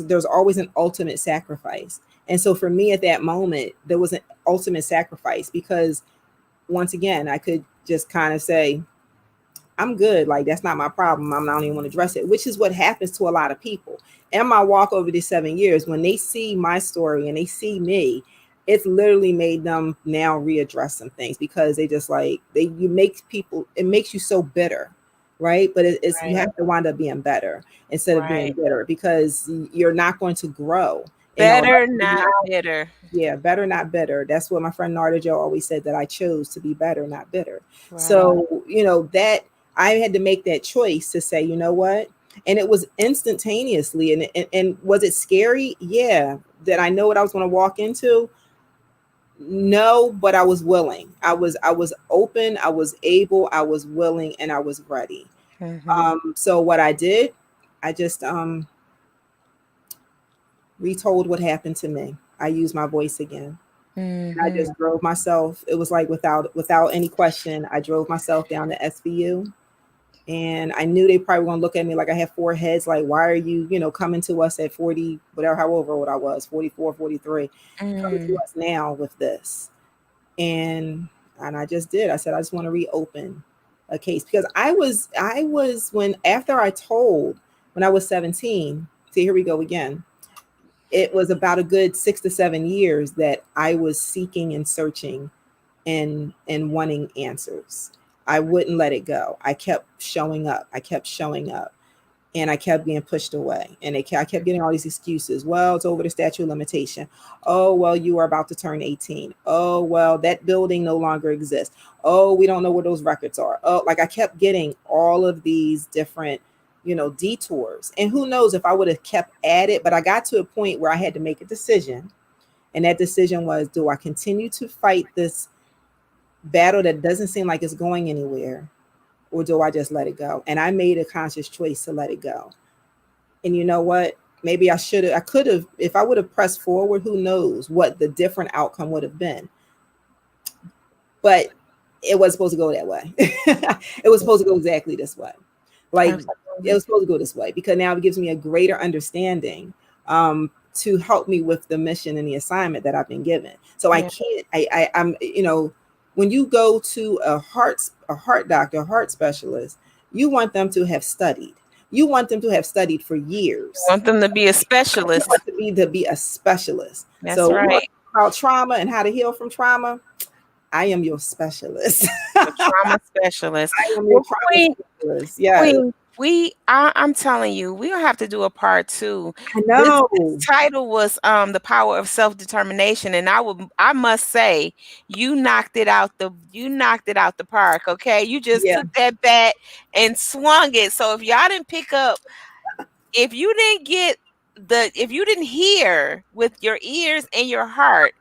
there's always an ultimate sacrifice. And so for me at that moment, there was an ultimate sacrifice, because once again, I could just kind of say, I'm good. Like, that's not my problem. I don't even want to address it, which is what happens to a lot of people. And my walk over these 7 years, when they see my story and they see me, it's literally made them now readdress some things, because they just like, it makes you so bitter, right? But you Right. have to wind up being better instead of being Right. bitter, because you're not going to grow. And Better, not bitter. yeah, better, not bitter. That's what my friend Narda Joe always said, that I chose to be better, not bitter. Right. So, that I had to make that choice to say, you know what? And it was instantaneously. And was it scary? Yeah. Did I know what I was going to walk into? No, but I was willing. I was open, I was able, I was willing, and I was ready. Mm-hmm. So what I did, I just retold what happened to me. I used my voice again. And I Mm-hmm. just drove myself. It was like without any question, I drove myself down to SVU. And I knew they probably were gonna look at me like I had four heads, like, why are you, coming to us at 40, whatever, however old I was, 44, 43, coming to Mm. us now with this. And I just did. I said, I just want to reopen a case because I was when after I told when I was 17, see, here we go again. It was about a good 6 to 7 years that I was seeking and searching and wanting answers. I wouldn't let it go. I kept showing up. I kept showing up. And I kept being pushed away. And I kept getting all these excuses. Well, it's over the statute of limitation. Oh, well, you are about to turn 18. Oh, well, that building no longer exists. Oh, we don't know where those records are. Oh, like I kept getting all of these different, detours. And who knows if I would have kept at it. But I got to a point where I had to make a decision. And that decision was, do I continue to fight this battle that doesn't seem like it's going anywhere? Or do I just let it go? And I made a conscious choice to let it go. And you know what? Maybe I could have, if I would have pressed forward, who knows what the different outcome would have been. But it was supposed to go that way. It was supposed to go exactly this way. Like it Absolutely. was supposed to go this way because now it gives me a greater understanding to help me with the mission and the assignment that I've been given. So I Yeah. can't, I'm, when you go to a heart doctor, a heart specialist, you want them to have studied. You want them to have studied for You years. want them to be a You specialist. want to be a specialist. That's So we want right. to talk about trauma and how to heal from trauma. I am your specialist. A trauma specialist. I am your Well, trauma Queen, specialist. Yes. Queen, I'm telling you, we're gonna have to do a part two. I This know. title was the power of self-determination, and I must say, you knocked it out the park, okay? You just Yeah. took that bat and swung it. So if y'all didn't pick up, if you didn't get if you didn't hear with your ears and your heart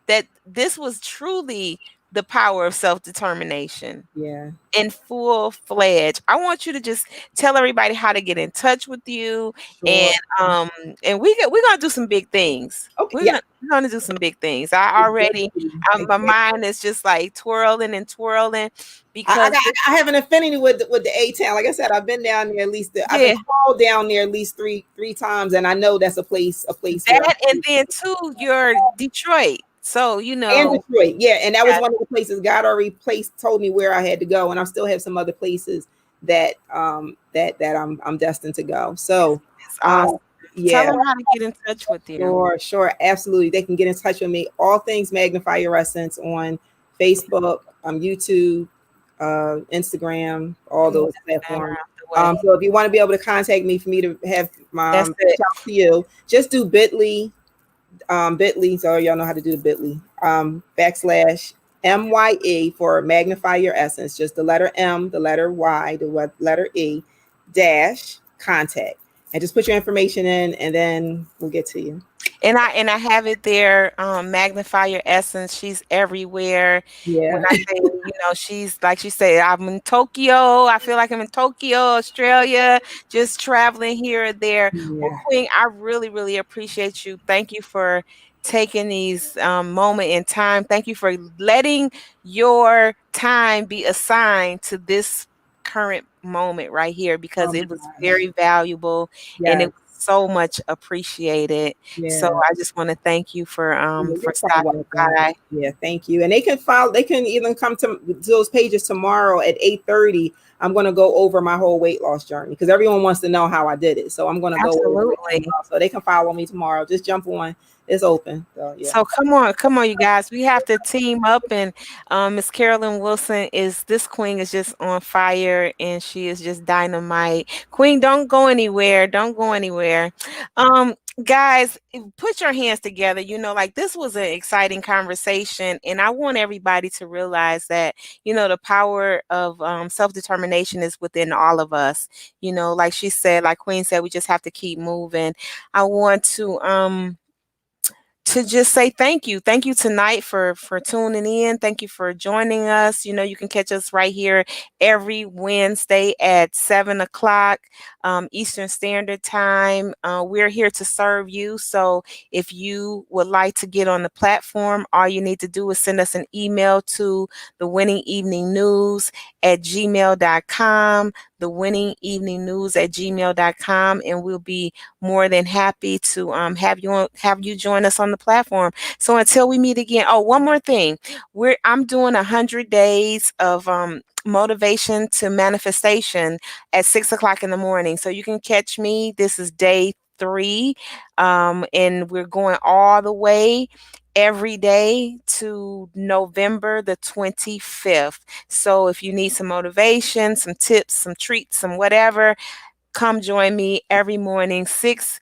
that this was truly the power of self-determination Yeah. in full fledged. I want you to just tell everybody how to get in touch with you, and Sure. um we're gonna do some big things. Okay. Yeah. We're gonna do some big things. I already Exactly. my Exactly. mind is just like twirling and twirling I, I, because got, I have an affinity with the A town. Like I said, I've been down there at least. I've been yeah, called down there at least three times, and I know that's a place where. that and then too you're Detroit. So And Detroit, yeah, and that was yeah, one of the places God already told me where I had to go, and I still have some other places that I'm destined to go. So, it's um, awesome. Tell yeah, them how to get in touch with you. sure, absolutely. They can get in touch with me. All things Magnify Your Essence on Facebook, YouTube, Instagram, all Move those this banner platforms. out the way. So if you want to be able to contact me for me to have That's reach it. out to you, just do bit.ly, so y'all know how to do the bit.ly, backslash MYE for magnify your essence, just the letter M, the letter Y, the letter E, dash contact. And just put your information in and then we'll get to you. And I have it there. Magnify your essence. She's everywhere. When Yeah. I say, she's like she said, I'm in Tokyo. I feel like I'm in Tokyo, Australia, just traveling here or there. Well, Yeah. Queen, I really, really appreciate you. Thank you for taking these moment in time. Thank you for letting your time be assigned to this current moment right here Oh because my it was gosh. very valuable and it Yes. was so much appreciated. So Yeah. I just want to thank you You're for quite stopping welcome. by. Yeah, thank you. And they can follow. They can even come to those pages tomorrow at 8:30. I'm going to go over my whole weight loss journey because everyone wants to know how I did it. So I'm going to go over it Absolutely. tomorrow. So they can follow me tomorrow. Just jump on. It's open. So yeah. So come on, you guys. We have to team up, and Miss Carolyn Wilson is this queen is just on fire, and she is just dynamite. Queen, don't go anywhere. Don't go anywhere. Guys, put your hands together. Like, this was an exciting conversation, and I want everybody to realize that, the power of self-determination is within all of us. Like she said, like Queen said, we just have to keep moving. I want to just say thank you. Thank you tonight for tuning in. Thank you for joining us. You can catch us right here every Wednesday at 7 o'clock Eastern Standard Time. We're here to serve you. So if you would like to get on the platform, all you need to do is send us an email to the winning evening news at gmail.com, the winning evening news at gmail.com, and we'll be more than happy to have you join us on the platform. So until we meet again. Oh, one more thing. I'm doing 100 days of motivation to manifestation at 6 o'clock in the morning. So you can catch me. This is day 3. And we're going all the way every day to November the 25th. So if you need some motivation, some tips, some treats, some whatever, come join me every morning, 6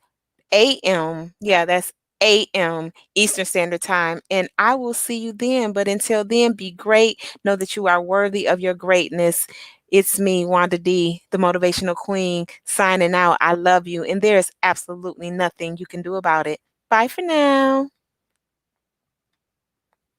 a.m. Yeah, that's a.m. Eastern Standard Time. And I will see you then. But until then, be great. Know that you are worthy of your greatness. It's me, Wanda D, the motivational queen, signing out. I love you. And there's absolutely nothing you can do about it. Bye for now.